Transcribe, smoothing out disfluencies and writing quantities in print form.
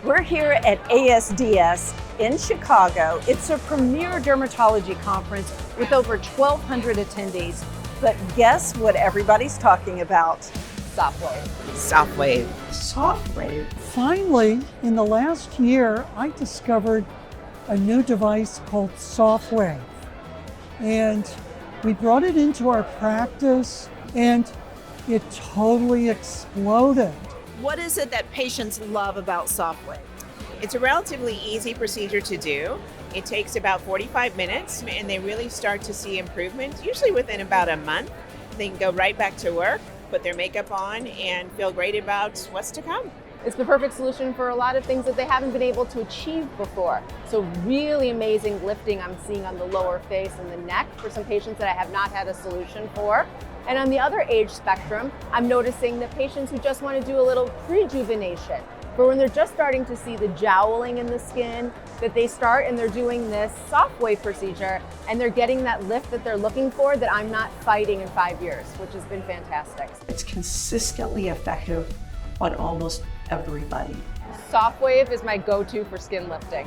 We're here at ASDS in Chicago. It's a premier dermatology conference with over 1,200 attendees. But guess what everybody's talking about? Sofwave. Sofwave. Sofwave. Finally, in the last year, I discovered a new device called Sofwave. And we brought it into our practice and it totally exploded. What is it that patients love about Sofwave? It's a relatively easy procedure to do. It takes about 45 minutes and they really start to see improvement, usually within about a month. They can go right back to work, put their makeup on, and feel great about what's to come. It's the perfect solution for a lot of things that they haven't been able to achieve before. So really amazing lifting I'm seeing on the lower face and the neck for some patients that I have not had a solution for. And on the other age spectrum, I'm noticing that patients who just want to do a little rejuvenation, but when they're just starting to see the jowling in the skin, that they start and they're doing this Sofwave procedure and they're getting that lift that they're looking for that I'm not fighting in 5 years, which has been fantastic. It's consistently effective on almost everybody. Sofwave is my go-to for skin lifting.